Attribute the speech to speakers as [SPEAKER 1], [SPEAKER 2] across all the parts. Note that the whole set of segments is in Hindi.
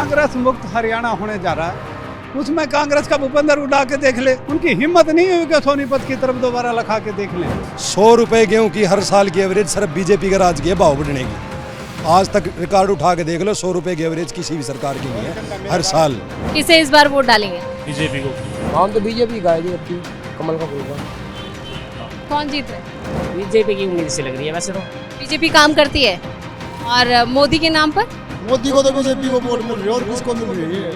[SPEAKER 1] कांग्रेस मुक्त हरियाणा होने जा रहा है, उसमें कांग्रेस का भूपेंद्र उड़ा के देख ले। उनकी हिम्मत नहीं हुई कि सोनीपत की तरफ दोबारा लखा के देख लें।
[SPEAKER 2] 100 रुपए गेहूं की हर साल की एवरेज सिर्फ बीजेपी का राज की है भाव बढ़ने की। आज तक रिकॉर्ड उठा के देख लो, 100 रुपए की एवरेज किसी भी सरकार की नहीं है हर साल।
[SPEAKER 3] किसे इस बार वोट डालेंगे?
[SPEAKER 4] बीजेपी को।
[SPEAKER 5] हम तो बीजेपी का है अपनी कमल का फूल का।
[SPEAKER 3] कौन जीत रहा है?
[SPEAKER 4] बीजेपी की उम्मीद से लग रही है वैसे तो।
[SPEAKER 3] बीजेपी काम करती है। और मोदी के नाम पर?
[SPEAKER 2] मोदी को तो बीजेपी को वोट मिल रही है और किसको मिल रही है?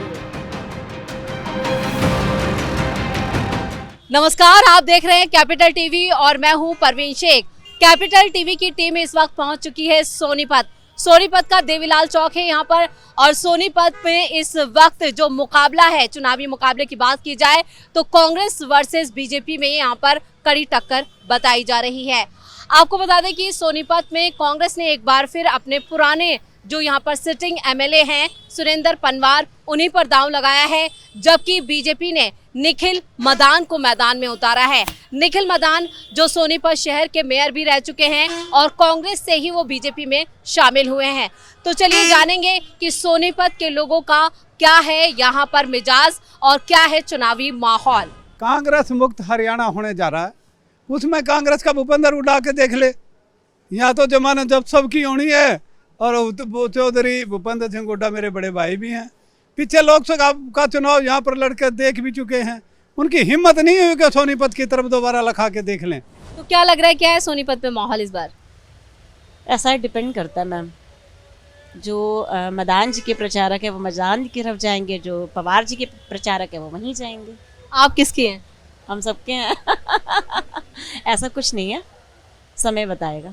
[SPEAKER 3] नमस्कार, आप देख रहे हैं कैपिटल टीवी और मैं हूं परवीन शेख। कैपिटल टीवी की टीम इस वक्त पहुंच चुकी है सोनीपत। सोनीपत का देवीलाल चौक है यहाँ पर, और सोनीपत में इस वक्त जो मुकाबला है, चुनावी मुकाबले की बात की जाए तो कांग्रेस वर्सेस बीजेपी में यहाँ पर कड़ी टक्कर बताई जा रही है। आपको बता दें कि सोनीपत में कांग्रेस ने एक बार फिर अपने पुराने जो यहाँ पर सिटिंग एमएलए हैं सुरेंद्र पनवार, उन्हीं पर दांव लगाया है, जबकि बीजेपी ने निखिल मदान को मैदान में उतारा है। निखिल मदान जो सोनीपत शहर के मेयर भी रह चुके हैं और कांग्रेस से ही वो बीजेपी में शामिल हुए हैं। तो चलिए जानेंगे कि सोनीपत के लोगों का क्या है यहाँ पर मिजाज और क्या है चुनावी माहौल।
[SPEAKER 1] कांग्रेस मुक्त हरियाणा होने जा रहा है, उसमें कांग्रेस का भूपेंद्र उड़ा के देख ले। यहाँ तो जमाना जब सबकी होनी है, और चौधरी भूपेंद्र सिंह हुड्डा मेरे बड़े भाई भी हैं। पीछे लोकसभा का चुनाव यहाँ पर लड़के देख भी चुके हैं। उनकी हिम्मत नहीं हुई कि सोनीपत की तरफ दोबारा लखा के देख लें।
[SPEAKER 3] तो क्या लग रहा है, क्या है सोनीपत में माहौल इस बार?
[SPEAKER 6] ऐसा डिपेंड करता है मैम। जो मदान जी के प्रचारक है वो मदान की तरफ जाएंगे, जो पवार जी के प्रचारक है वो वहीं जाएंगे।
[SPEAKER 3] आप किसकी हैं?
[SPEAKER 6] हम सबके हैं। ऐसा कुछ नहीं है, समय बताएगा।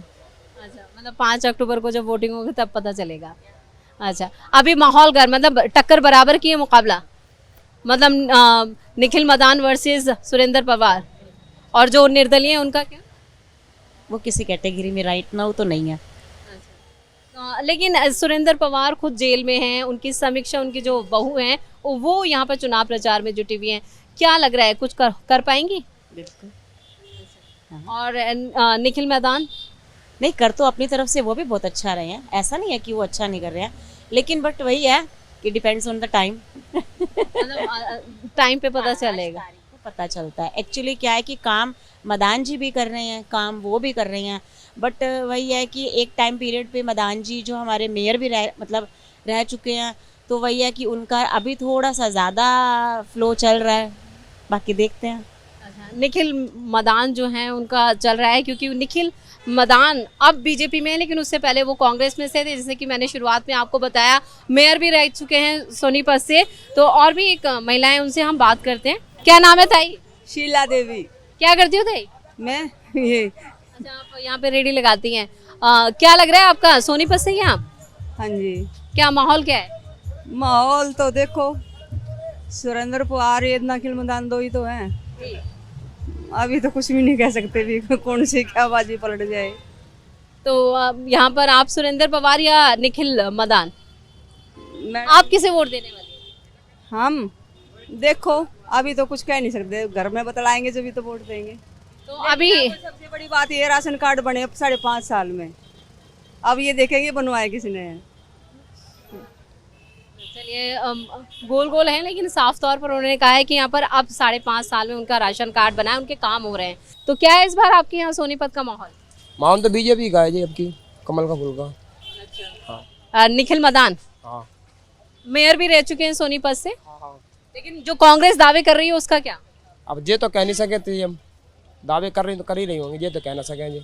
[SPEAKER 3] अच्छा, मतलब 5 अक्टूबर को जब वोटिंग होगी तब पता चलेगा। अच्छा, अभी माहौल गर्म, मतलब टक्कर बराबर की है मुकाबला, मतलब निखिल मदान वर्सेस सुरेंद्र पवार, और जो निर्दलीय हैं उनका क्या?
[SPEAKER 6] वो किसी कैटेगरी में राइट नाउ तो नहीं है।
[SPEAKER 3] लेकिन सुरेंद्र पवार खुद जेल में हैं, उनकी समीक्षा, उनकी जो बहू हैं वो यहाँ पर चुनाव प्रचार में जुटी हुई हैं। क्या लग रहा है, कुछ कर पाएंगी?
[SPEAKER 6] बिल्कुल।
[SPEAKER 3] और निखिल मैदान
[SPEAKER 6] नहीं, कर तो अपनी तरफ से वो भी बहुत अच्छा रहे हैं, ऐसा नहीं है कि वो अच्छा नहीं कर रहे हैं, लेकिन बट वही है कि डिपेंड्स ऑन द टाइम।
[SPEAKER 3] मतलब टाइम पे पता चलेगा,
[SPEAKER 6] पता चलता है। एक्चुअली क्या है कि काम मदान जी भी कर रहे हैं, काम वो भी कर रहे हैं, बट वही है कि एक टाइम पीरियड पे मदान जी जो हमारे मेयर भी रह चुके हैं, तो वही है कि उनका अभी थोड़ा सा ज़्यादा फ्लो चल रहा है, बाकी देखते हैं।
[SPEAKER 3] अच्छा, निखिल मदान जो हैं उनका चल रहा है, क्योंकि निखिल मदान अब बीजेपी में है, लेकिन उससे पहले वो कांग्रेस में से थे। जैसे कि मैंने शुरुआत में आपको बताया, मेयर भी रह चुके हैं सोनीपत से। तो और भी एक महिला है, उनसे हम बात करते हैं। क्या नाम है ताई?
[SPEAKER 7] शीला देवी।
[SPEAKER 3] क्या करती हो ताई?
[SPEAKER 7] मैं ये।
[SPEAKER 3] अच्छा, आप यहाँ पे रेडी लगाती हैं। क्या लग रहा है आपका, सोनीपत से ही हैं आप?
[SPEAKER 7] हाँ जी।
[SPEAKER 3] क्या माहौल क्या है?
[SPEAKER 7] माहौल तो देखो, सुरेंद्र पवार ये निखिल मदान दो ही तो हैं। अभी तो कुछ भी नहीं कह सकते भी कौन सी क्या बाजी पलट जाए।
[SPEAKER 3] तो यहाँ पर आप सुरेंद्र पवार या निखिल मदान, आप किसे वोट देने वाले?
[SPEAKER 7] हम देखो अभी तो कुछ कह नहीं सकते, घर में बतलाएंगे जब भी तो वोट देंगे।
[SPEAKER 3] तो अभी
[SPEAKER 7] सबसे बड़ी बात ये, राशन कार्ड बने 5.5 साल में, अब ये देखेंगे बनवाए किसने।
[SPEAKER 3] चलिए, गोल गोल है, लेकिन साफ तौर पर उन्होंने कहा है कि यहाँ पर अब 5.5 साल में उनका राशन कार्ड बना है, उनके काम हो रहे हैं। तो क्या है इस बार आपके यहाँ सोनीपत का माहौल?
[SPEAKER 5] माहौल तो बीजेपी का है जी, अब की कमल का फूल का।
[SPEAKER 3] अच्छा, निखिल मदान मेयर भी रह चुके हैं सोनीपत से, लेकिन जो कांग्रेस दावे कर रही है उसका क्या?
[SPEAKER 5] अब ये तो कह नहीं सके थे, हम दावे कर रही तो कर ही नहीं होंगे, ये तो कह ना सके जी।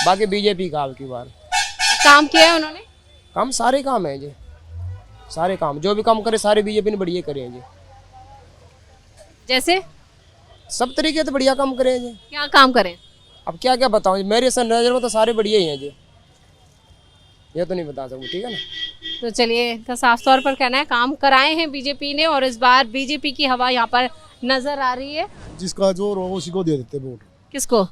[SPEAKER 5] बाकी बीजेपी का अब की बार
[SPEAKER 3] काम किया है उन्होंने?
[SPEAKER 5] काम सारे काम है जी, सारे काम जो भी काम करे सारे बीजेपी ने बढ़िया करे हैं जी।
[SPEAKER 3] जैसे
[SPEAKER 5] सब तरीके से बढ़िया काम करे हैं जी।
[SPEAKER 3] क्या काम करें?
[SPEAKER 5] अब क्या क्या बताऊं, मेरे से नजर में तो सारे बढ़िया ही हैं जी, ये तो नहीं बता सकूं, ठीक है ना।
[SPEAKER 3] तो चलिए, इनका साफ तौर पर कहना है काम कराए हैं बीजेपी ने, और इस बार बीजेपी की हवा यहाँ पर नजर आ रही है।
[SPEAKER 2] जिसका जोर हो उसी को दे देते वोट।
[SPEAKER 3] किसको?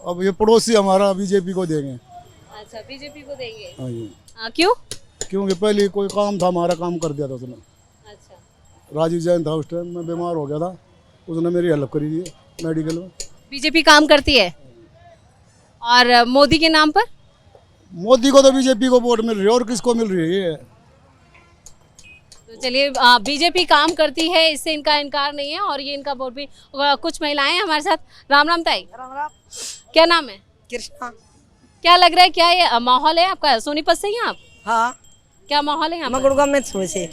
[SPEAKER 2] अब ये पड़ोसी हमारा बीजेपी को देंगे।
[SPEAKER 3] अच्छा, बीजेपी को देंगे।
[SPEAKER 2] हाँ जी।
[SPEAKER 3] क्यों?
[SPEAKER 2] क्योंकि पहले कोई काम था, हमारा काम कर दिया था उसने।
[SPEAKER 3] अच्छा,
[SPEAKER 2] राजीव जैन था, उस टाइम मैं बीमार हो गया था, उसने मेरी हेल्प करी थी मेडिकल में।
[SPEAKER 3] बीजेपी काम करती है। और मोदी के नाम पर?
[SPEAKER 2] मोदी को तो बीजेपी को वोट मिल रही है, और किसको मिल रही है?
[SPEAKER 3] चलिए बीजेपी काम करती है, इससे इनका इनकार नहीं है और ये इनका वोट भी। कुछ महिलाएं हैं हमारे साथ। राम राम ताई, क्या नाम है?
[SPEAKER 8] कृष्णा।
[SPEAKER 3] क्या लग रहा है, क्या ये माहौल है आपका? सोनीपत से ही हैं आप?
[SPEAKER 8] हाँ,
[SPEAKER 3] क्या माहौल है यहाँ
[SPEAKER 8] मैं
[SPEAKER 3] पर?
[SPEAKER 8] गुड़गांव में थोड़े से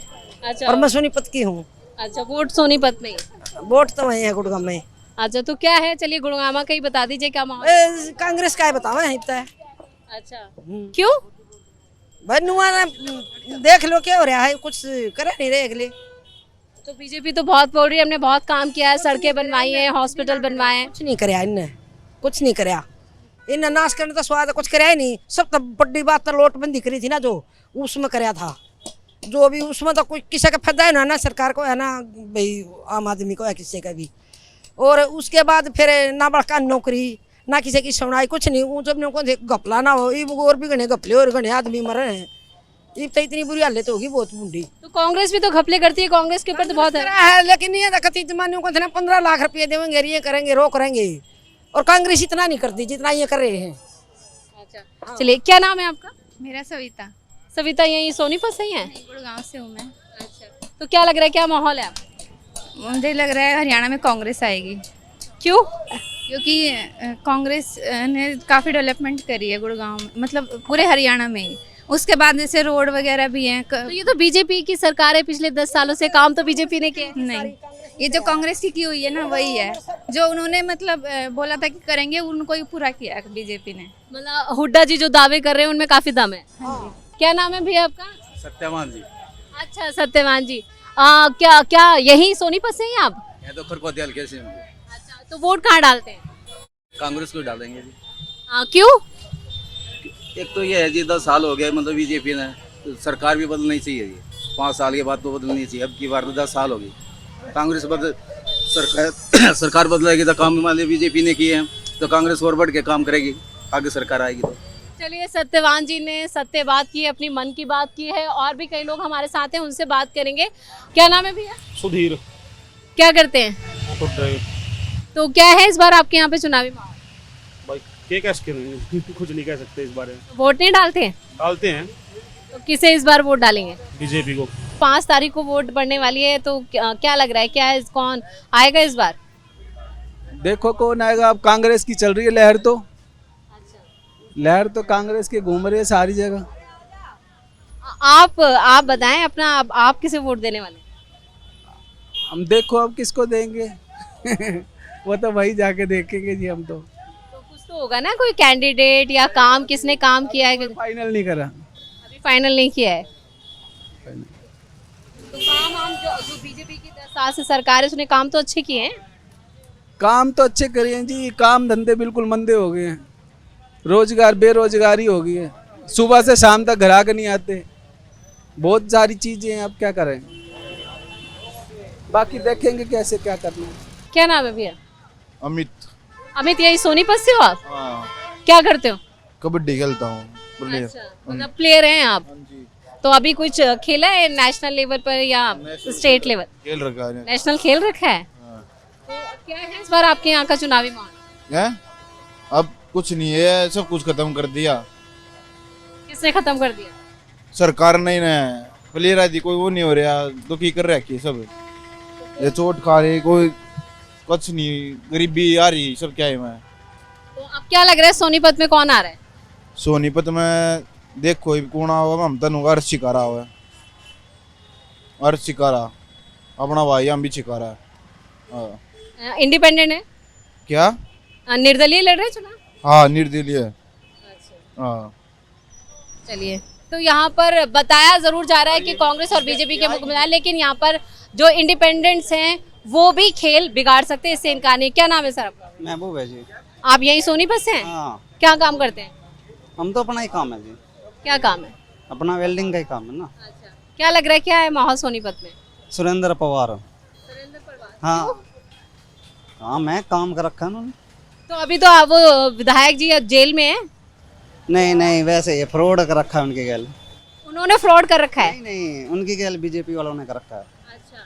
[SPEAKER 3] अच्छा,
[SPEAKER 8] और मैं सोनीपत की हूँ।
[SPEAKER 3] अच्छा, वोट सोनीपत में ही।
[SPEAKER 8] वोट तो वही है गुड़गांव में।
[SPEAKER 3] अच्छा, तो क्या है, चलिए गुड़गामा का ही बता दीजिए क्या माहौल।
[SPEAKER 8] कांग्रेस का है बतावा यहीं पे।
[SPEAKER 3] अच्छा, क्यों?
[SPEAKER 8] भाई नुआ देख लो क्या हो रहा है, कुछ करे नहीं रहे अगले।
[SPEAKER 3] तो बीजेपी तो बहुत बोल रही है, हमने बहुत काम किया है, सड़कें बनवाई हैं, हॉस्पिटल बनवाए हैं।
[SPEAKER 8] कुछ नहीं कराया इनने, कुछ नहीं कराया। इनने नाश करने तो स्वाद कुछ कराया नहीं। सब तो बड़ी बात तो नोटबंदी करी थी ना, जो उसमें कराया था। जो भी उसमें तो कोई किसी का फायदा है ना सरकार को, है ना भाई, आम आदमी को है किसी का भी। और उसके बाद फिर ना बड़का नौकरी ना किसी की सुनाई, कुछ नहीं। वो जब को घपला ना हो, ये और भी घने घपले और घने आदमी मर रहे हैं। ये तो इतनी बुरी हालत होगी बहुत बूढ़ी।
[SPEAKER 3] तो कांग्रेस भी तो घपले करती है, कांग्रेस के ऊपर तो बहुत है।
[SPEAKER 8] लेकिन ये देखती जमाने को 15 लाख रुपये देंगे, ये करेंगे, रो करेंगे। और कांग्रेस इतना नहीं करती जितना ये कर रहे हैं।
[SPEAKER 3] अच्छा, चलिए, क्या नाम है आपका?
[SPEAKER 9] मेरा सविता।
[SPEAKER 3] सविता, यही सोनीपत से ही है?
[SPEAKER 9] गुड़गांव से हूँ मैं।
[SPEAKER 3] अच्छा, तो क्या लग रहा है, क्या माहौल है आप?
[SPEAKER 9] मुझे लग रहा है हरियाणा में कांग्रेस आएगी।
[SPEAKER 3] क्यों?
[SPEAKER 9] क्योंकि कांग्रेस ने काफ़ी डेवलपमेंट करी है गुड़गांव में, मतलब पूरे हरियाणा में ही। उसके बाद जैसे रोड वगैरह भी हैं।
[SPEAKER 3] तो ये तो बीजेपी की सरकार है, पिछले 10 सालों से काम तो बीजेपी ने किया।
[SPEAKER 9] नहीं, ये जो कांग्रेस की हुई है ना, वही है जो उन्होंने मतलब बोला था कि करेंगे, उनको ही पूरा किया है बीजेपी ने।
[SPEAKER 3] मतलब हुड्डा जी जो दावे कर रहे हैं उनमें काफी दम है। क्या नाम है भैया आपका?
[SPEAKER 1] सत्यवान जी।
[SPEAKER 3] अच्छा, सत्यवान जी। क्या क्या यही सोनीपत से ही आप?
[SPEAKER 10] ये तो खुरकोती हल्के से
[SPEAKER 3] अच्छा, तो वोट कहाँ डालते हैं?
[SPEAKER 10] कांग्रेस को डालेंगे जी।
[SPEAKER 3] क्यों?
[SPEAKER 10] एक तो ये है जी 10 साल हो गए, मतलब बीजेपी ने, तो सरकार भी बदलनी चाहिए जी। 5 साल के बाद तो बदलनी चाहिए। अब की बार तो 10 साल हो गई। कांग्रेस सरकार बदलेगी तो काम मान लीजिए बीजेपी ने किए हैं, तो कांग्रेस और बढ़ के काम करेगी, आगे सरकार आएगी तो।
[SPEAKER 3] चलिए, सत्यवान जी ने सत्य बात की है, अपनी मन की बात की है। और भी कई लोग हमारे साथ हैं, उनसे बात करेंगे। क्या नाम है भैया?
[SPEAKER 11] सुधीर।
[SPEAKER 3] क्या करते हैं?
[SPEAKER 11] Auto driver.
[SPEAKER 3] तो क्या है इस बार आपके यहाँ पे चुनावी माहौल?
[SPEAKER 11] भाई कुछ नहीं कह सकते इस बारे में।
[SPEAKER 3] वोट नहीं डालते हैं?
[SPEAKER 11] डालते हैं।
[SPEAKER 3] तो किसे इस बार वोट डालेंगे?
[SPEAKER 11] बीजेपी को।
[SPEAKER 3] 5 तारीख को वोट पड़ने वाली है, तो क्या लग रहा है, क्या है, कौन आएगा इस बार?
[SPEAKER 1] देखो कौन आएगा। अब कांग्रेस की चल रही है लहर, तो लहर तो कांग्रेस की घूम रही है सारी जगह।
[SPEAKER 3] आप बताएं अपना, आप किसे वोट देने वाले?
[SPEAKER 1] हम देखो अब किसको देंगे वो तो वही जाके देखेंगे जी। हम तो
[SPEAKER 3] कुछ तो होगा ना, कोई कैंडिडेट या काम, किसने काम किया है?
[SPEAKER 1] फाइनल नहीं करा,
[SPEAKER 3] अभी फाइनल नहीं किया है। तो काम हम जो बीजेपी की 10 साल से सरकार है, उसने काम तो अच्छे किए हैं।
[SPEAKER 1] काम तो अच्छे करे हैं जी। काम धंधे बिल्कुल मंदे हो गए हैं, रोजगार बेरोजगारी हो गई है, सुबह से शाम तक ग्राहक नहीं आते, बहुत सारी चीजें हैं। अब क्या करें, बाकी देखेंगे कैसे क्या करना है।
[SPEAKER 3] क्या नाम है भैया?
[SPEAKER 12] अमित।
[SPEAKER 3] अमित, यही सोनीपत से हो आप?
[SPEAKER 12] हाँ।
[SPEAKER 3] क्या करते हो?
[SPEAKER 12] कबड्डी खेलता हूँ।
[SPEAKER 3] अच्छा, मतलब प्लेयर हैं आप? तो अभी कुछ खेला है नेशनल लेवल पर या स्टेट लेवल?
[SPEAKER 12] खेल रखा है।
[SPEAKER 3] नेशनल खेल रखा है। तो क्या है इस बार आपके यहाँ का चुनावी माहौल?
[SPEAKER 12] है अब कुछ नहीं है, सब कुछ खत्म कर दिया।
[SPEAKER 3] किसने खत्म कर दिया?
[SPEAKER 12] सरकार ने प्लेयर आदि कोई वो नहीं हो रहा, दुखी कर रखी सब। ये चोट खा रहे, कोई कुछ नहीं, गरीबी आ रही, सब क्या है। मैं
[SPEAKER 3] तो अब क्या लग रहा है, सोनीपत में कौन आ रहा है?
[SPEAKER 12] सोनीपत में देखो कौन हुआ, हम तनु अर्श शिकारा हुआ। अर्श शिकारा अपना भाई, हम भी शिकारा है।
[SPEAKER 3] इंडिपेंडेंट है
[SPEAKER 12] क्या?
[SPEAKER 3] निर्दलीय लड़ रहे चुनाव?
[SPEAKER 12] हाँ, निर्दलीय। हाँ,
[SPEAKER 3] चलिए, तो यहाँ पर बताया जरूर जा रहा है कि कांग्रेस और बीजेपी के मुकाबले, लेकिन यहाँ पर जो इंडिपेंडेंट्स हैं वो भी खेल बिगाड़ सकते हैं, इससे इनकार नहीं। क्या नाम है सर आपका?
[SPEAKER 13] महबूब है जी।
[SPEAKER 3] आप यही सोनीपत से हैं?
[SPEAKER 13] हाँ।
[SPEAKER 3] क्या काम करते हैं?
[SPEAKER 13] हम तो अपना ही काम है जी।
[SPEAKER 3] क्या काम है?
[SPEAKER 13] अपना वेल्डिंग का ही काम है ना।
[SPEAKER 3] अच्छा, क्या लग रहा है, क्या है माहौल सोनीपत में?
[SPEAKER 13] सुरेंद्र पवार।
[SPEAKER 3] सुरेंद्र पवार।
[SPEAKER 13] हाँ हाँ, मैं काम कर रखा है उन्होंने।
[SPEAKER 3] तो अभी तो आप वो विधायक जी जेल में हैं?
[SPEAKER 13] नहीं नहीं, वैसे ये फ्रॉड कर रखा है उनके गैल।
[SPEAKER 3] उन्होंने फ्रॉड कर रखा है?
[SPEAKER 13] नहीं, उनकी गैल बीजेपी वालों ने कर रखा है।
[SPEAKER 3] अच्छा,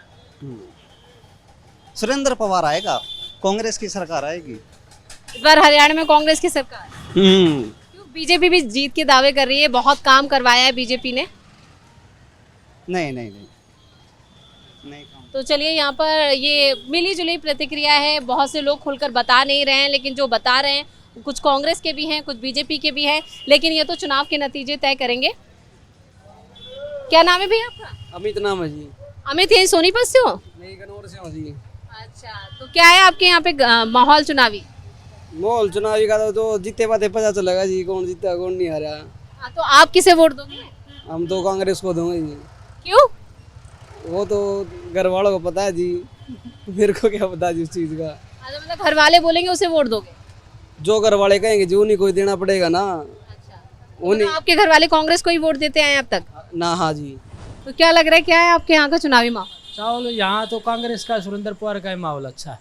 [SPEAKER 13] सुरेंद्र पवार आएगा, कांग्रेस की सरकार आएगी
[SPEAKER 3] इस बार हरियाणा में, कांग्रेस की सरकार। क्यों, बीजेपी भी जीत के दावे कर रही है, बहुत काम करवाया है बीजेपी ने।
[SPEAKER 13] नहीं नहीं नहीं, नहीं काम।
[SPEAKER 3] तो चलिए, यहाँ पर ये मिली जुली प्रतिक्रिया है, बहुत से लोग खुलकर बता नहीं रहे हैं, लेकिन जो बता रहे हैं कुछ कांग्रेस के भी हैं, कुछ बीजेपी के भी हैं, लेकिन ये तो चुनाव के नतीजे तय करेंगे। क्या नाम है भैया आपका?
[SPEAKER 5] अमित नाम है जी।
[SPEAKER 3] अमित, यही सोनीपत से हो?
[SPEAKER 5] नहीं, गनौर से हूँ जी।
[SPEAKER 3] अच्छा, तो क्या है आपके यहाँ पे माहौल चुनावी?
[SPEAKER 5] माहौल चुनावी का तो जीते बाते पता चलेगा जी, कौन जीता कौन नहीं हारा।
[SPEAKER 3] हाँ, तो आप किसे वोट दोगे?
[SPEAKER 5] हम तो कांग्रेस को देंगे जी।
[SPEAKER 3] क्यों?
[SPEAKER 5] वो तो घर वालों को पता है जी, मेरे को क्या पता जी उस चीज़ का।
[SPEAKER 3] अच्छा, मतलब घर वाले बोलेंगे उसे वोट दोगे?
[SPEAKER 5] जो घर वाले कहेंगे जी उन्हीं को ही देना पड़ेगा ना।
[SPEAKER 3] अच्छा,
[SPEAKER 5] उन्हीं
[SPEAKER 3] तो आपके घर वाले कांग्रेस को ही वोट देते हैं अब तक?
[SPEAKER 5] ना। हाँ जी।
[SPEAKER 3] तो क्या लग रहा है, क्या है आपके यहाँ का चुनावी माहौल?
[SPEAKER 4] चावल यहाँ तो कांग्रेस का, सुरेंद्र पवार का ही माहौल अच्छा है।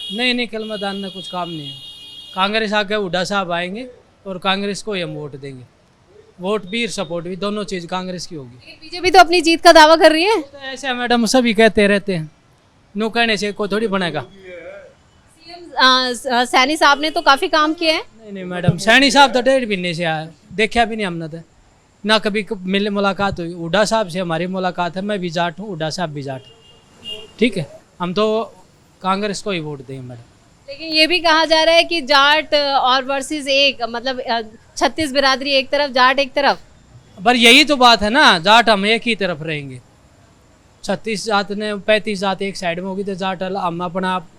[SPEAKER 4] नहीं, निखिल मैदान में कुछ काम नहीं है। कांग्रेस आके हुड्डा साहब आएंगे और कांग्रेस को ही हम वोट देंगे। वोट भी सपोर्ट भी दोनों चीज़ कांग्रेस की होगी।
[SPEAKER 3] बीजेपी तो अपनी जीत का दावा कर रही है।
[SPEAKER 4] तो ऐसे मैडम सभी कहते रहते हैं, नो कहने से कोई थोड़ी बनेगा।
[SPEAKER 3] सैनी साहब ने तो काफी काम किए हैं।
[SPEAKER 4] नहीं मैडम, सैनी साहब तो 1.5 महीने से आया, देखा भी नहीं हमने तो, ना कभी मिले मुलाकात हुई। हुड्डा साहब से हमारी मुलाकात है, मैं भी जाट हूँ, हुड्डा साहब भी जाट है, ठीक है। हम तो कांग्रेस को ही वोट देंगे मैडम।
[SPEAKER 3] लेकिन ये भी कहा जा रहा है कि जाट और वर्सेस एक, मतलब 36 बिरादरी एक तरफ, जाट एक तरफ।
[SPEAKER 4] पर यही तो बात है ना, जाट हम एक ही तरफ रहेंगे। 36 जात ने 35 जात एक साइड में होगी, तो जाट हम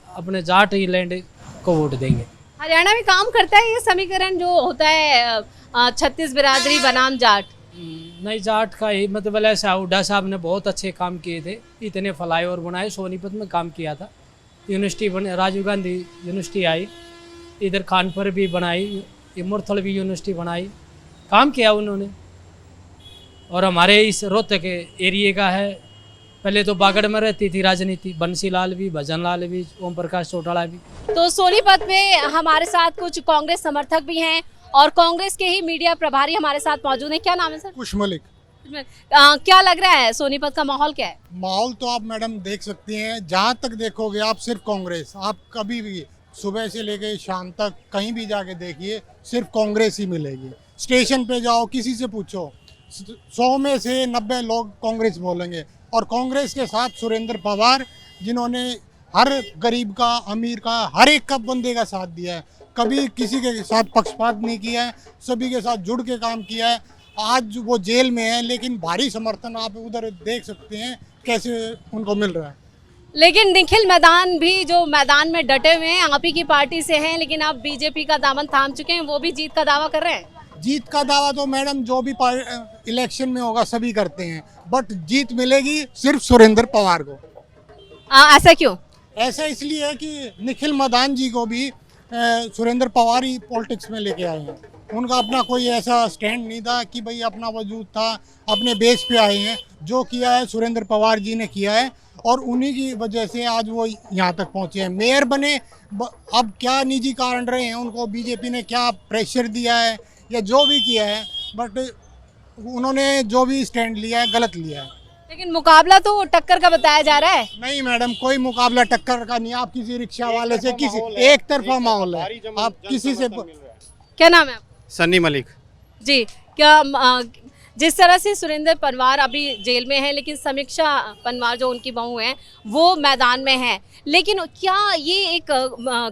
[SPEAKER 4] अपने जाट ही लैंड को वोट देंगे।
[SPEAKER 3] हरियाणा में काम करता है ये समीकरण जो होता है 36 बिरादरी बनाम जाट?
[SPEAKER 4] नहीं, जाट का ही मतलब ऐसा, हुड्डा साहब ने बहुत अच्छे काम किए थे, इतने फ्लाईओवर बनाए, सोनीपत में काम किया था, यूनिवर्सिटी बने, राजीव गांधी यूनिवर्सिटी आई, इधर कानपुर भी बनाई, मुरथल भी यूनिवर्सिटी बनाई, काम किया उन्होंने। और हमारे इस रोहतक के एरिए का है, पहले तो बागड़ में रहती थी राजनीति, बंसी लाल भी, भजन लाल भी, ओम प्रकाश चौटाला भी।
[SPEAKER 3] तो सोनीपत में हमारे साथ कुछ कांग्रेस समर्थक भी हैं और कांग्रेस के ही मीडिया प्रभारी हमारे साथ मौजूद हैं। क्या नाम है सर?
[SPEAKER 14] कुश मलिक।
[SPEAKER 3] क्या लग रहा है, सोनीपत का माहौल क्या है?
[SPEAKER 14] माहौल तो आप मैडम देख सकती हैं, जहाँ तक देखोगे आप सिर्फ कांग्रेस। आप कभी भी सुबह से लेके शाम तक कहीं भी जाके देखिए, सिर्फ कांग्रेस ही मिलेगी। स्टेशन पे जाओ, किसी से पूछो, 100 में से 90 लोग कांग्रेस बोलेंगे। और कांग्रेस के साथ सुरेंद्र पवार, जिन्होंने हर गरीब का, अमीर का, हर एक का बंदे का साथ दिया है, कभी किसी के साथ पक्षपात नहीं किया है, सभी के साथ जुड़ के काम किया है। आज वो जेल में है, लेकिन भारी समर्थन आप उधर देख सकते हैं कैसे उनको मिल रहा है।
[SPEAKER 3] लेकिन निखिल मैदान भी जो मैदान में डटे हुए हैं, आप ही की पार्टी से हैं, लेकिन आप बीजेपी का दामन थाम चुके हैं, वो भी जीत का दावा कर रहे हैं।
[SPEAKER 14] जीत का दावा तो मैडम जो भी इलेक्शन में होगा सभी करते हैं, बट जीत मिलेगी सिर्फ सुरेंद्र पवार को।
[SPEAKER 3] ऐसा क्यों?
[SPEAKER 14] ऐसा इसलिए है कि निखिल मैदान जी को भी सुरेंद्र पवार ही पॉलिटिक्स में लेके आए हैं। उनका अपना कोई ऐसा स्टैंड नहीं था कि भाई अपना वजूद था, अपने बेस पे आए हैं। जो किया है सुरेंद्र पवार जी ने किया है, और उन्हीं की वजह से आज वो यहाँ तक पहुँचे हैं, मेयर बने। अब क्या निजी कारण रहे हैं, उनको बीजेपी ने क्या प्रेशर दिया है या जो भी किया है, बट उन्होंने जो भी स्टैंड लिया है गलत लिया है।
[SPEAKER 3] लेकिन मुकाबला तो टक्कर का बताया जा रहा है।
[SPEAKER 14] नहीं मैडम, कोई मुकाबला टक्कर का नहीं। आप किसी रिक्शा वाले से, किसी एक तरफा माहौल है, आप किसी से।
[SPEAKER 3] क्या नाम है आपका?
[SPEAKER 11] सन्नी मलिक
[SPEAKER 3] जी। क्या जिस तरह से सुरेंद्र पनवार अभी जेल में है, लेकिन समीक्षा पनवार जो उनकी बहू हैं वो मैदान में है, लेकिन क्या ये एक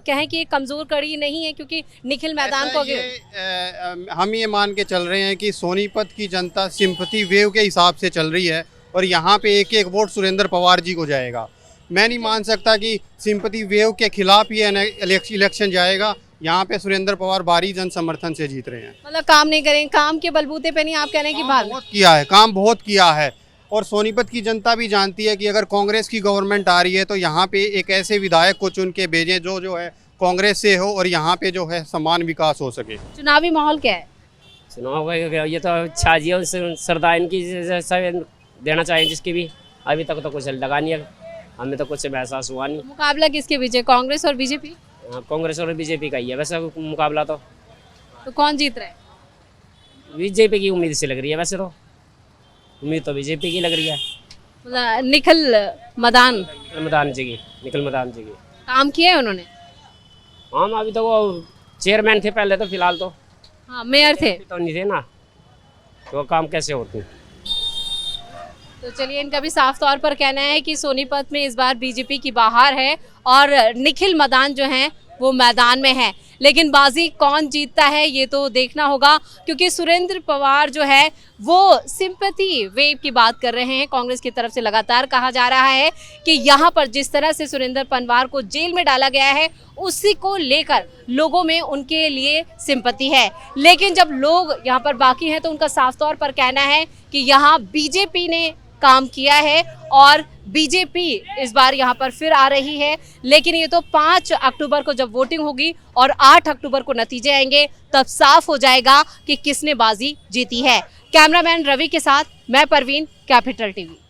[SPEAKER 3] कहें कि एक कमज़ोर कड़ी नहीं है, क्योंकि निखिल मैदान को
[SPEAKER 11] हम ये मान के चल रहे हैं कि सोनीपत की जनता सिंपैथी वेव के हिसाब से चल रही है, और यहाँ पे एक एक वोट सुरेंद्र पवार जी को जाएगा। मैं नहीं मान सकता कि सिंपैथी वेव के खिलाफ ही इलेक्शन जाएगा। यहाँ पे सुरेंद्र पवार भारी जन समर्थन से जीत रहे हैं।
[SPEAKER 3] मतलब काम नहीं करेंगे, काम के बलबूते पे नहीं, आप कह रहे हैं कि
[SPEAKER 11] बहुत किया है, काम बहुत किया है। और सोनीपत की जनता भी जानती है कि अगर कांग्रेस की गवर्नमेंट आ रही है तो यहाँ पे एक ऐसे विधायक को चुन के भेजें जो है कांग्रेस से हो, और यहाँ पे जो है समान विकास हो सके।
[SPEAKER 3] चुनावी माहौल क्या है?
[SPEAKER 4] चुनाव ये तो छाजी है, सरदा इनकी देना चाहिए, जिसकी भी अभी तक तो कुछ लगा नहीं है, हमें तो कुछ महसूस हुआ नहीं।
[SPEAKER 3] मुकाबला किसके बीच है, कांग्रेस और बीजेपी?
[SPEAKER 4] कांग्रेस और बीजेपी का ही है वैसे मुकाबला। तो
[SPEAKER 3] कौन जीत रहा है?
[SPEAKER 4] बीजेपी की उम्मीद से लग रही है, वैसे तो उम्मीद तो बीजेपी की लग रही है।
[SPEAKER 3] मतलब निखिल मैदान
[SPEAKER 4] जी की, निखिल मैदान जी की
[SPEAKER 3] काम किए हैं उन्होंने।
[SPEAKER 4] हाँ, अभी तो वो चेयरमैन थे पहले, तो फिलहाल तो
[SPEAKER 3] हाँ मेयर थे
[SPEAKER 4] तो नहीं थे ना, तो काम कैसे होते।
[SPEAKER 3] तो चलिए, इनका भी साफ तौर पर कहना है कि सोनीपत में इस बार बीजेपी की बहार है और निखिल मदान जो हैं वो मैदान में है। लेकिन बाजी कौन जीतता है ये तो देखना होगा, क्योंकि सुरेंद्र पवार जो है वो सिंपैथी वेव की बात कर रहे हैं। कांग्रेस की तरफ से लगातार कहा जा रहा है कि यहाँ पर जिस तरह से सुरेंद्र पवार को जेल में डाला गया है उसी को लेकर लोगों में उनके लिए सिंपैथी है। लेकिन जब लोग यहाँ पर बाकी हैं तो उनका साफ तौर पर कहना है कि यहाँ बीजेपी ने काम किया है और बीजेपी इस बार यहाँ पर फिर आ रही है। लेकिन ये तो 5 अक्टूबर को जब वोटिंग होगी और 8 अक्टूबर को नतीजे आएंगे तब साफ हो जाएगा कि किसने बाजी जीती है। कैमरामैन रवि के साथ मैं परवीन, कैपिटल टीवी।